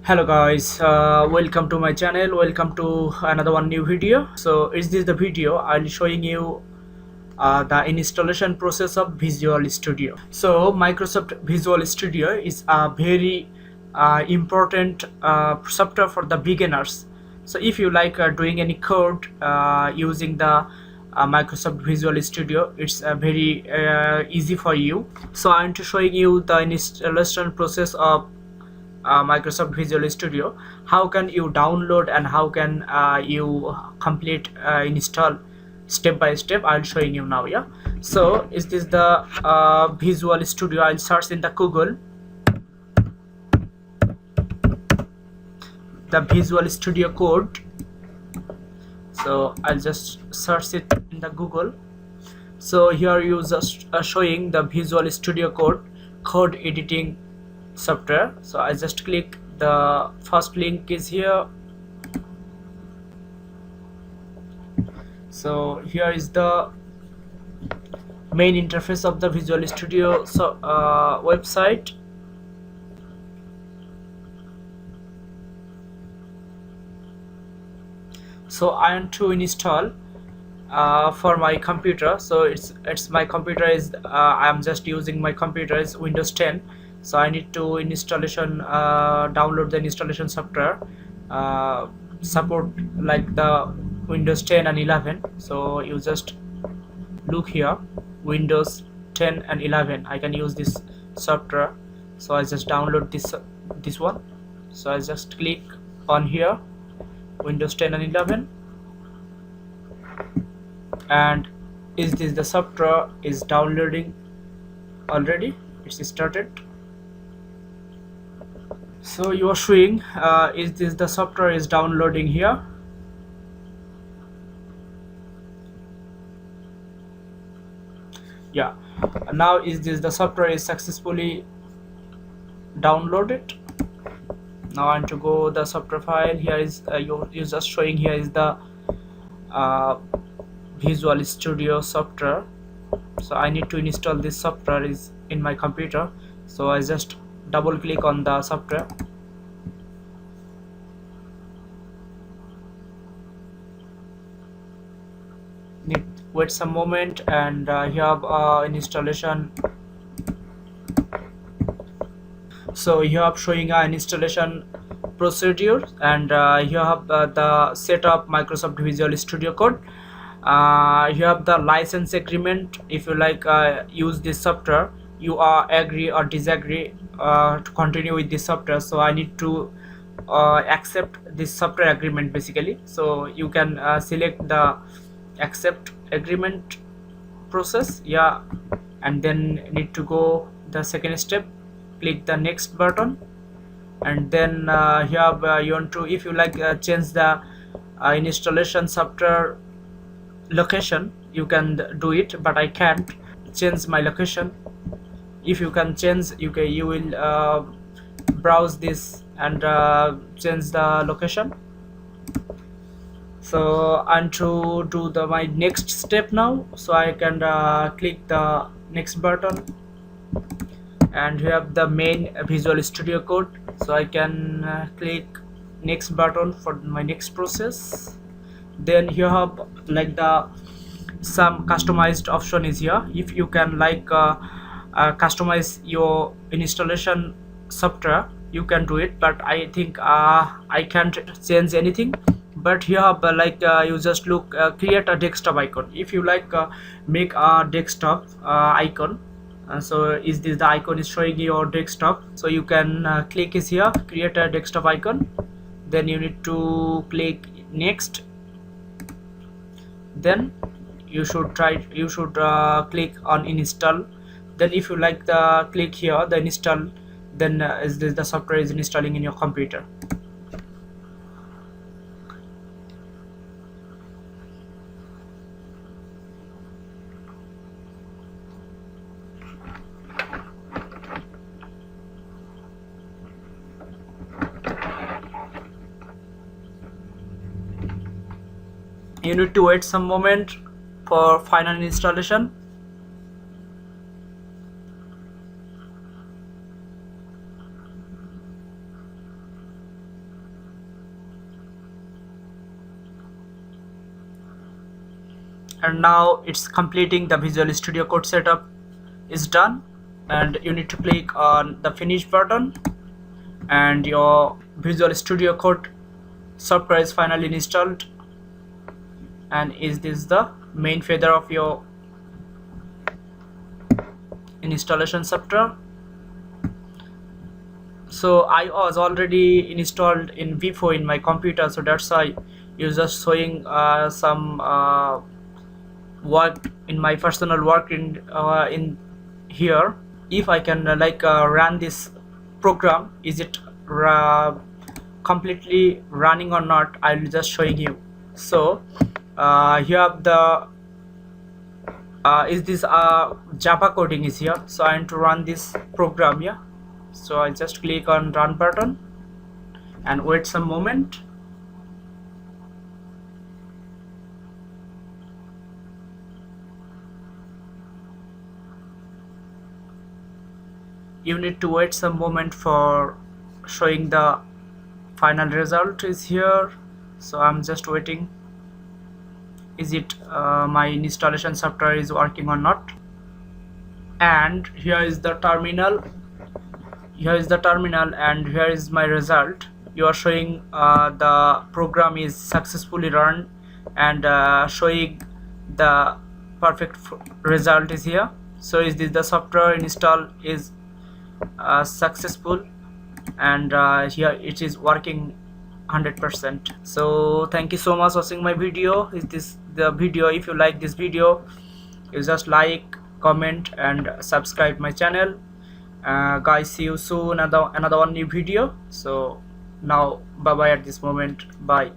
Hello guys, welcome to my channel. Welcome to another one new video. So is this the video I'll be showing you the installation process of Visual Studio. So Microsoft Visual Studio is a very important software for the beginners. So if you like doing any code using the Microsoft Visual Studio, it's very easy for you. So I'm to showing you the installation process of Microsoft Visual Studio. How can you download and how can you complete install step by step? I'll showing you now. Yeah, so is this the Visual Studio? I'll search in the Google the Visual Studio code. So I'll just search it in the Google. So here you just showing the Visual Studio code editing software. So I just click the first link is here. So here is the main interface of the Visual Studio website. So I want to install for my computer. So it's my computer is I am just using my computer is Windows 10. So I need to download the installation software support like the Windows 10 and 11. So you just look here, Windows 10 and 11 I can use this software. So I just download this one. So I just click on here, Windows 10 and 11, and is this the software is downloading already. It's started. So you are showing is this the software is downloading here. Yeah, now is this the software is successfully downloaded. Now I want to go the software file. Here is you just showing here is the Visual Studio software. So I need to install this software is in my computer. So I just double click on the software. Need wait some moment, and you have installation. So you have showing an installation procedure, and you have the setup Microsoft Visual Studio code. You have the license agreement. If you like use this software, you are agree or disagree to continue with this software. So I need to accept this software agreement basically. So you can select the accept agreement process. Yeah, and then need to go the second step, click the next button, and then you have you want to, if you like change the installation software location, you can do it, but I can't change my location. If you can change, you will browse this and change the location. So and to do the my next step now, so I can click the next button, and you have the main Visual Studio code. So I can click next button for my next process. Then you have like the some customized option is here. If you can like customize your installation software, you can do it, but I think I can't change anything. But here you just look create a desktop icon. If you like make a desktop icon, so is this the icon is showing your desktop. So you can click is here, create a desktop icon. Then you need to click next. Then you should click on install. Then if you like the click here the install, then is this the software is installing in your computer. You need to wait some moment for final installation. and now it's completing. The Visual Studio Code setup is done, and you need to click on the finish button, and your Visual Studio Code software is finally installed. And is this the main feature of your installation software? So I was already installed in V4 in my computer, so that's why you're just showing some work in my personal work in here. If I can run this program, is it completely running or not, I'll just showing you. So here have the is this Java coding is here, so I want to run this program here. So I just click on run button and wait some moment. You need to wait some moment for showing the final result is here. So I'm just waiting. Is it my installation software is working or not? And here is the terminal. Here is the terminal, and here is my result. You are showing the program is successfully run, and showing the perfect result is here. So is this the software install is successful, and here it is working 100%. So thank you so much for watching my video. Is this the video? If you like this video, you just like, comment and subscribe my channel. Guys, see you soon another one new video. So now bye bye at this moment. Bye.